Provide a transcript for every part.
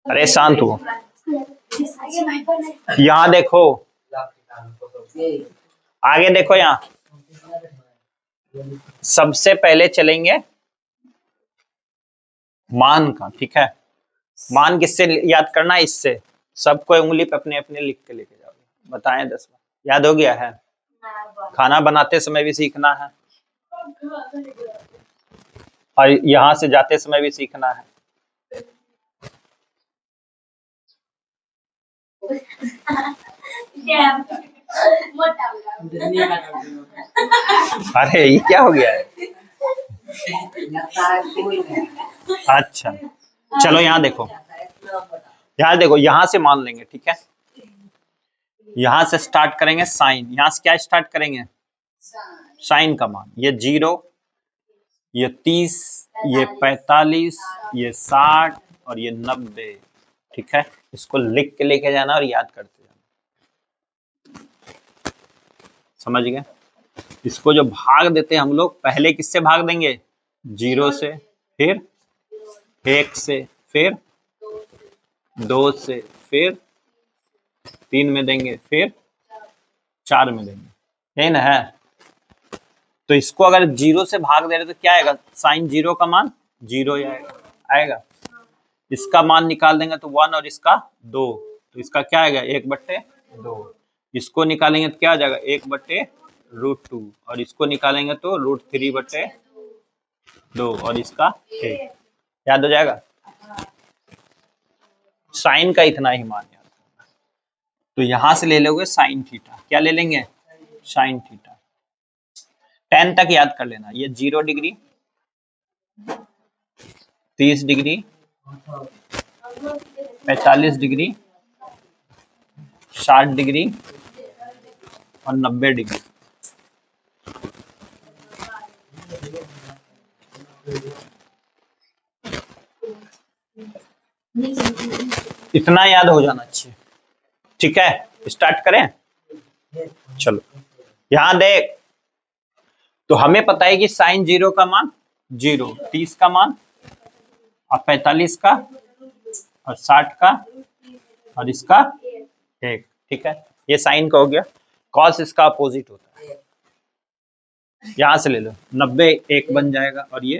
अरे शांत हो। यहाँ देखो, आगे देखो, यहाँ सबसे पहले चलेंगे मान का। ठीक है, मान किससे याद करना है? इससे। सबको उंगली पे अपने अपने लिख के लेके जाओगे। बताएं 10 बार। याद हो गया है? खाना बनाते समय भी सीखना है और यहाँ से जाते समय भी सीखना है। अरे ये क्या हो गया है? अच्छा चलो यहाँ देखो, यहाँ देखो, यहाँ से मान लेंगे। ठीक है, यहाँ से स्टार्ट करेंगे साइन। यहाँ से क्या स्टार्ट करेंगे? साइन का मान। ये 0, ये 30, ये 45, ये 60 और ये 90। ठीक है, इसको लिख के लेके जाना और याद करते जाना। समझ गए? इसको जो भाग देते हैं हम लोग, पहले किससे भाग देंगे? 0 से, फिर 1 से, फिर 2 से, फिर 3 में देंगे, फिर 4 में देंगे। यही ना है? तो इसको अगर 0 से भाग दे रहे तो क्या आएगा? साइन 0 का मान 0 आएगा। इसका मान निकाल देंगे तो 1 और इसका 2, तो इसका क्या आएगा? 1/2। इसको निकालेंगे तो क्या आ जाएगा? 1/√2 और इसको निकालेंगे तो √3/2 और इसका 1। याद हो जाएगा? साइन का इतना ही मान याद करना। तो यहां से ले लोगे साइन थीटा। क्या ले लेंगे? Sine theta. 10 तक याद कर लेना। ये 0 डिग्री, 30 डिग्री, 45 डिग्री, 60 डिग्री और 90 डिग्री। इतना याद हो जाना चाहिए। ठीक है, स्टार्ट करें। चलो यहां देख, तो हमें पता है कि साइन 0 का मान 0, 30 का मान और 45 का और 60 का और इसका 1। ठीक है, ये साइन का हो गया। कॉस इसका अपोजिट होता है। यहां से ले लो, 90 1 बन जाएगा और ये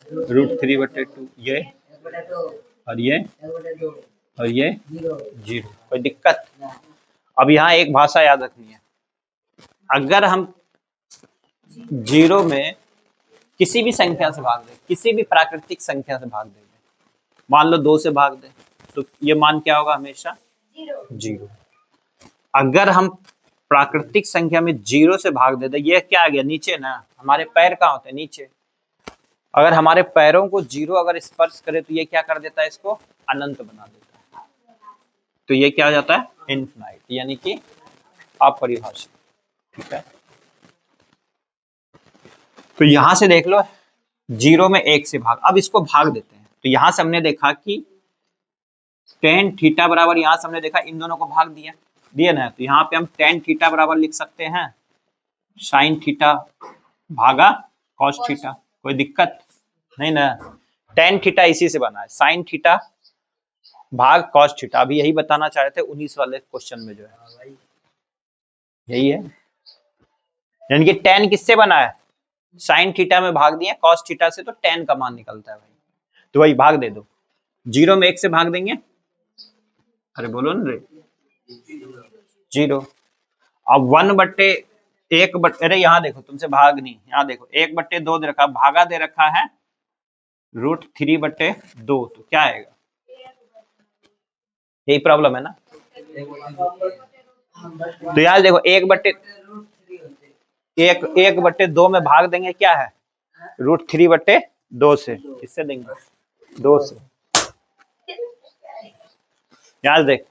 √3/2, ये और ये और ये 0। कोई दिक्कत? अब यहाँ एक भाषा याद रखनी है। अगर हम 0 में किसी भी संख्या से भाग दे, किसी भी प्राकृतिक संख्या से भाग देंगे, मान लो 2 से भाग दे, तो ये मान क्या होगा? हमेशा 0। अगर हम प्राकृतिक संख्या में 0 से भाग देते, ये क्या आ गया? नीचे ना, हमारे पैर कहाँ होते हैं? नीचे। अगर हमारे पैरों को 0 अगर स्पर्श करे तो ये क्या कर देता है? इसको अनंत बना देता है। तो ये क्या हो जाता है? इनफिनाइट, यानी कि अपरिभाषित। ठीक है, तो यहां से देख लो, 0 में 1 से भाग। अब इसको भाग देते हैं। तो यहां से हमने देखा कि tan थीटा बराबर, यहां से हमने देखा इन दोनों को भाग दिए ना, तो यहाँ पे हम tan थीटा बराबर लिख सकते हैं साइन थीटा भागा कॉस थीटा। कोई दिक्कत नहीं ना? tan थीटा इसी से बना है, साइन थीटा भाग कॉस थीटा। अभी यही बताना चाह रहे थे 19 वाले क्वेश्चन में, जो है यही है। यानी कि tan किससे बना है? साइन थीटा में भाग दिया कॉस थीटा से, तो tan का मान निकलता है भाई। तो वही भाग दे दो। 0 में 1 से भाग देंगे, अरे बोलो ना रे, 0। अब 1/1, अरे यहाँ देखो, तुमसे भाग नहीं, यहाँ देखो 1/2 दे रखा, भागा दे रखा है √3/2, तो क्या आएगा? यही प्रॉब्लम है ना? तो यार देखो, 1/2 में भाग देंगे, क्या है? √3/2 से। किससे देंगे? 2 से। यार देख,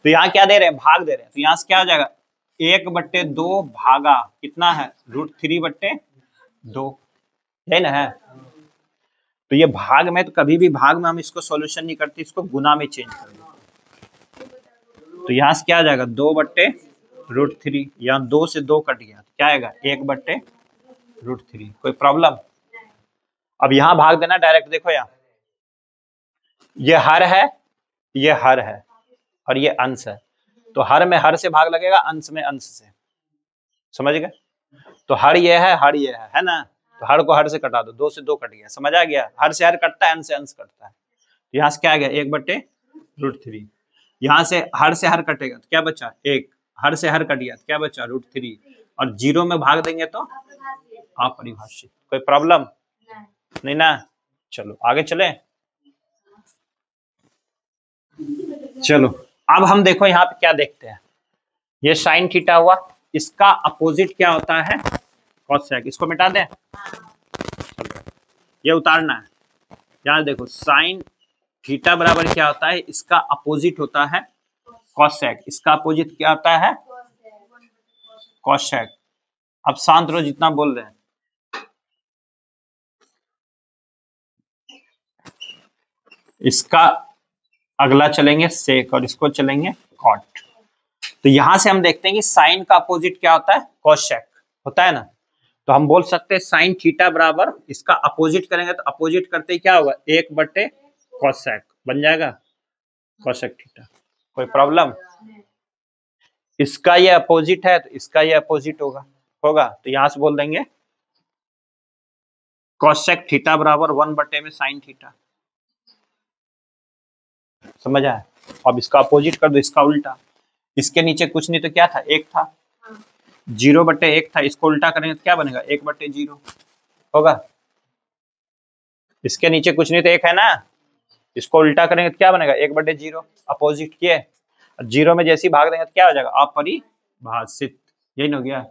तो यहाँ क्या दे रहे हैं? भाग दे रहे हैं। तो यहाँ से क्या हो जाएगा? 1/2 भागा कितना है? √3/2, है ना? है। तो ये भाग में, तो कभी भी भाग में हम इसको सॉल्यूशन नहीं करते, इसको गुना में चेंज कर देते। तो यहाँ से क्या आ जाएगा? 2/√3। यहाँ 2 से 2 कट गया, क्या आएगा? 1/√3। कोई प्रॉब्लम? अब यहाँ भाग देना डायरेक्ट। देखो यहाँ ये हर है ये हर है और ये अंश है, तो हर में हर से भाग लगेगा, अंश में अंश से। समझ गए? तो हर ये है है ना? तो हर को हर से कटा दो, 2 से 2 कट गया। समझ आ गया? हर से हर कटता है, अंश से अंश कटता है। तो यहाँ से क्या आ गया? 1/√3। यहाँ से हर कटेगा तो क्या बचा? 1। हर से हर कट गया तो क्या बचा? √3। और 0 में भाग देंगे तो अपरिभाषित। कोई प्रॉब्लम नहीं ना? चलो आगे चले। चलो अब हम देखो यहाँ पे क्या देखते हैं। ये साइन थीटा हुआ, इसका अपोजिट क्या होता है? कॉसेक। इसको मिटा दें, ये उतारना है। यहाँ देखो साइन थीटा बराबर क्या होता है? इसका अपोजिट होता है कॉसेक। इसका अपोजिट क्या होता है? कॉसेक। अब शांत रहो जितना बोल रहे हैं। इसका अगला चलेंगे सेक और इसको चलेंगे कॉट। तो यहां से हम देखते हैं कि साइन का अपोजिट क्या होता है? कॉसेक होता है ना? तो हम बोल सकते हैं साइन थीटा बराबर, इसका अपोजिट करेंगे तो अपोजिट करते ही क्या होगा? 1/कॉसेक बन जाएगा, कॉसेक थीटा। कोई प्रॉब्लम? इसका ये अपोजिट है तो इसका ये अपोजिट होगा तो यहां से बोल देंगे कॉसेक थीटा बराबर 1 में साइन थीटा। समझ आया? अब इसका अपोजिट कर दो, इसका उल्टा। इसके नीचे कुछ नहीं तो क्या था? 1 था। 0/1 था, इसको उल्टा करेंगे तो क्या बनेगा? 1/0 होगा। इसके नीचे कुछ नहीं तो 1 है ना, इसको उल्टा करेंगे तो क्या बनेगा? 1/0। अपोजिट किए, 0 में जैसे ही भाग देंगे तो क्या हो जाएगा? अपरिभाषित। यही हो गया।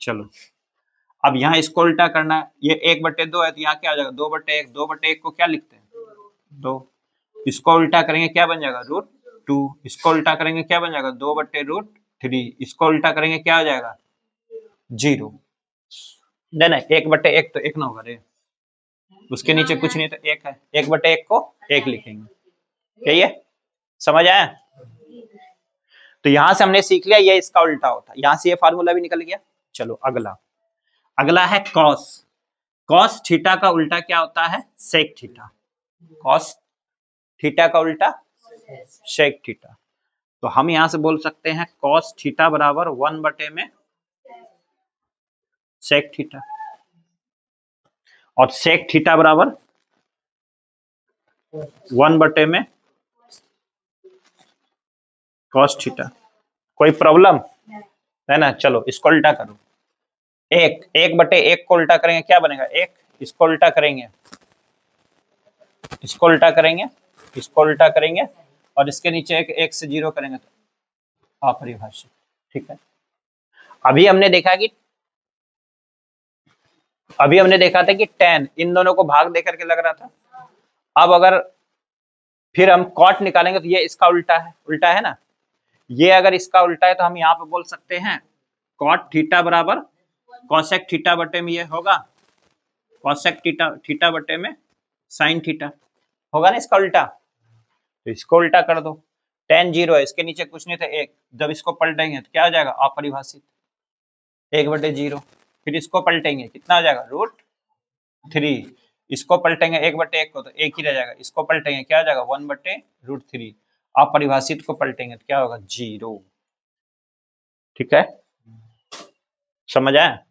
चलो अब यहाँ इसको उल्टा करना है। ये 1/2 है तो यहाँ क्या हो जाएगा? 2/1। 2/1 को क्या लिखते हैं? 2। इसको उल्टा करेंगे क्या बन जाएगा? √2। इसको उल्टा करेंगे क्या बन जाएगा? 2/√3। इसको उल्टा करेंगे क्या हो जाएगा? 0। नहीं नहीं, 1/1 तो 1 ना होगा रे, उसके नीचे कुछ नहीं तो 1 है। 1/1 को 1 लिखेंगे। यही है। समझ आया? तो यहां से हमने सीख लिया ये इसका उल्टा होता है। यहां से ये फार्मूला भी निकल गया। चलो अगला, अगला है कॉस। कॉस थीटा का उल्टा क्या होता है? Sec theta. कॉस थीटा का उल्टा सेक थीटा। तो हम यहां से बोल सकते हैं कॉस थीटा बराबर 1 में सेक थीटा, और सेक थीटा बराबर 1 में कॉस थीटा। कोई प्रॉब्लम है ना? चलो इसको उल्टा करो। 1 को उल्टा करेंगे क्या बनेगा? 1। इसको उल्टा करेंगे, इसको उल्टा करेंगे, इसको उल्टा करेंगे और इसके नीचे 1 से 0 करेंगे तो अपरिभाषित। ठीक है। अभी हमने देखा था कि tan इन दोनों को भाग देकर के लग रहा था। अब अगर फिर हम कॉट निकालेंगे तो ये इसका उल्टा है ना? ये अगर इसका उल्टा है तो हम यहाँ पे बोल सकते हैं कॉट थीटा बराबर कॉसेक थीटा बटे में ये होगा कॉसेक थीटा बटे में साइन थीटा होगा ना इसका उल्टा। तो इसको उल्टा कर दो। tan 0 है, इसके नीचे कुछ नहीं था 1। जब इसको पलटेंगे तो क्या हो जाएगा? अपरिभाषित 1/0। फिर इसको पलटेंगे कितना हो जाएगा? √3। इसको पलटेंगे 1/1 को तो 1 ही रह जाएगा। इसको पलटेंगे क्या हो जाएगा? 1/√3। अपरिभाषित को पलटेंगे तो क्या होगा? 0। ठीक है, समझ आया?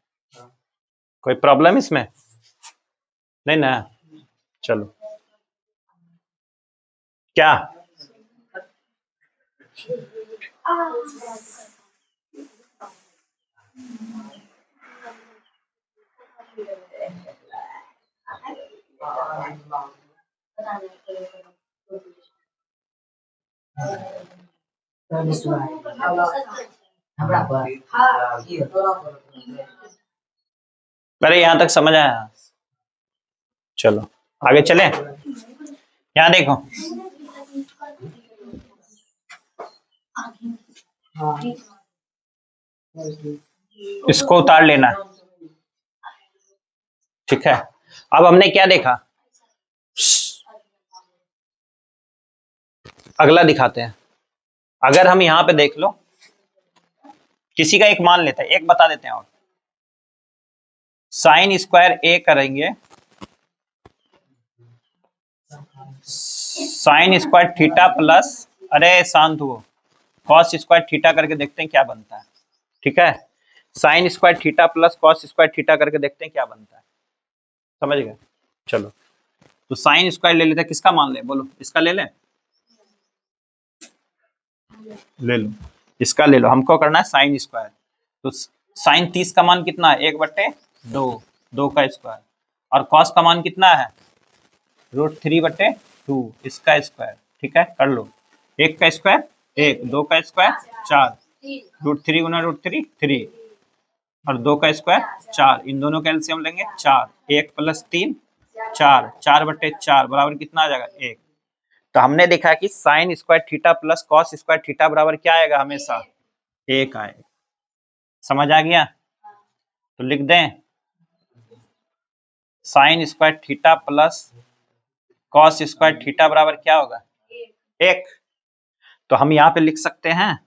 कोई प्रॉब्लम इसमें नहीं ना? चलो क्या अरे यहां तक समझ आया? चलो आगे चले। यहाँ देखो, इसको उतार लेना। ठीक है, अब हमने क्या देखा? अगला दिखाते हैं। अगर हम यहाँ पे देख लो, किसी का एक मान लेते हैं, एक बता देते हैं। और साइन स्क्वायर ए करेंगे, साइन स्क्वायर थीटा प्लस, अरे शांत हुओ, कॉस स्क्वायर थीटा करके देखते हैं क्या बनता है। ठीक है, sine square theta plus cos square theta करके देखते हैं क्या बनता है। समझ गए? चलो, तो साइन स्क्वायर ले लेते हैं, किसका मान ले, बोलो, इसका ले लें, ले लो, इसका ले लो, हमको करना है साइन स्क्वायर। तो साइन 30 का मान कितना है, 1/2, 2 का स्क्वायर, और कॉस का मान कितना है, √3/2, इसका स्क्वायर। ठीक है, कर लो, 1 का स्क्वायर 1, 2 का स्क्वायर 4, √3 गुना √3 3, और 2 का स्क्वायर 4, इन दोनों का एलसीएम लेंगे 4, 1 + 3 4, 4/4 बराबर कितना आ जाएगा, 1। तो हमने देखा कि sine square theta plus cos square theta बराबर क्या आएगा, हमेशा 1 आएगा। समझ आ गया? तो लिख दें, sine square theta plus cos square theta बराबर क्या होगा, 1। तो हम यहाँ पे लिख सकते हैं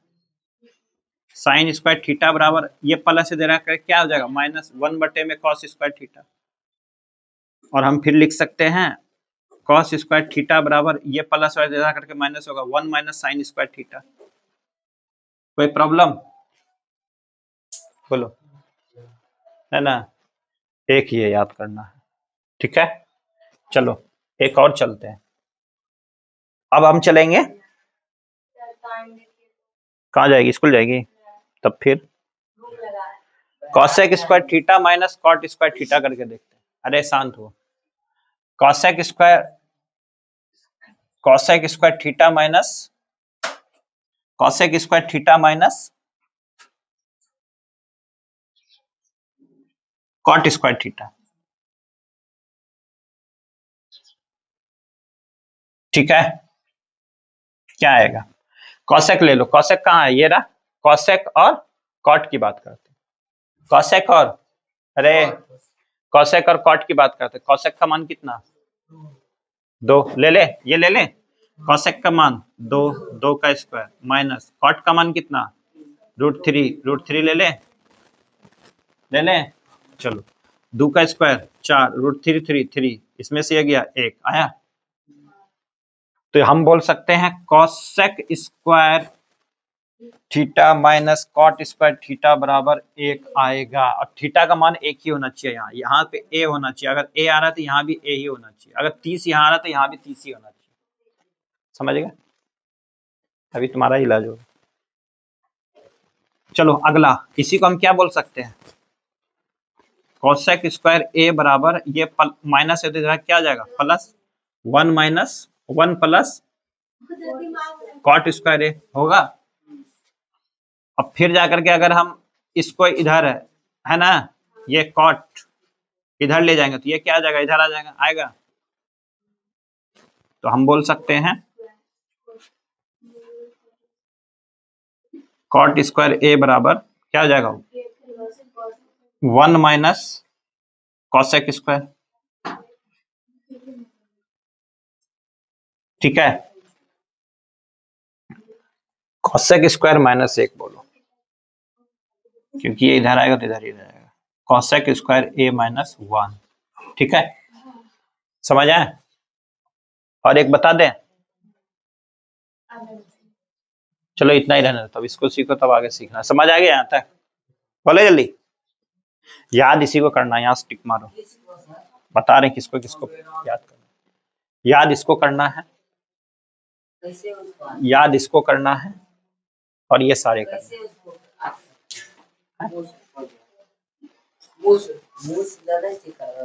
साइन स्क्वायर थीटा बराबर, ये प्लस से दे रहा है, क्या हो जाएगा, -1 में कॉस स्क्वायर थीटा, और हम फिर लिख सकते हैं कॉस स्क्वायर थीटा बराबर, ये प्लस वाले दे रहा करके माइनस होगा 1 - साइन स्क्वायर थीटा। कोई प्रॉब्लम, बोलो, है ना, एक ये याद करना है। ठीक है, चलो एक और चलते हैं। अब हम चलेंगे, कहाँ जाएगी, स्कूल जाएगी, तब फिर cosec square theta minus cot square theta करके देखते हैं। अरे शांत हो, cosec square theta minus cosec square theta minus cot square theta. ठीक है, क्या आएगा, कॉसेक ले लो, कॉसेक कहाँ है, ये रहा, कॉसेक और कॉट की बात करते हैं, कॉसेक और, अरे कॉसेक और कॉट की बात करते हैं। कॉसेक का मान कितना, 2, ले ले, ये ले ले, कॉसेक का मान 2, 2 का स्क्वायर माइनस कॉट का मान कितना, √3 ले ले, चलो 2 का स्क्वायर 4, √3 3, इसमें से ये गया 1 आया। तो हम बोल सकते हैं cosec square theta minus cot square theta बराबर 1 आएगा, और थीटा का मान 1 ही होना चाहिए, यहाँ पे a होना चाहिए, अगर a आ रहा है तो यहाँ भी a ही होना चाहिए, अगर 30 यहाँ आ रहा है तो यहाँ भी 30 ही होना चाहिए। समझ गए? अभी तुम्हारा इलाज होगा। चलो अगला, इसी को हम क्या बोल सकते हैं, कॉसेक स्क्वायर a बराबर, ये माइनस है तो इधर क्या आ जाएगा, +1 - 1 + कॉट स्क्वायर a होगा। अब फिर जाकर के अगर हम इसको इधर है ना, ये कॉट इधर ले जाएंगे तो ये क्या आ जाएगा, इधर आ जाएगा, आएगा। तो हम बोल सकते हैं कॉट स्क्वायर a बराबर क्या हो जाएगा, 1 - कॉसेक स्क्वायर। ठीक है, कॉसेक स्क्वायर -1 बोलो, क्योंकि ये इधर आएगा तो इधर ही रहेगा, कॉसेक स्क्वायर a - 1। ठीक है, समझ आए? और एक बता दें, चलो इतना ही रहना, तब इसको सीखो तब आगे सीखना। समझ आ गया यहाँ तक, बोले जल्दी, याद इसी को करना, यहाँ स्टिक मारो, बता रहे किसको किसको याद करना, याद इसको करना है, याद इसको करना है, और ये सारे करना है।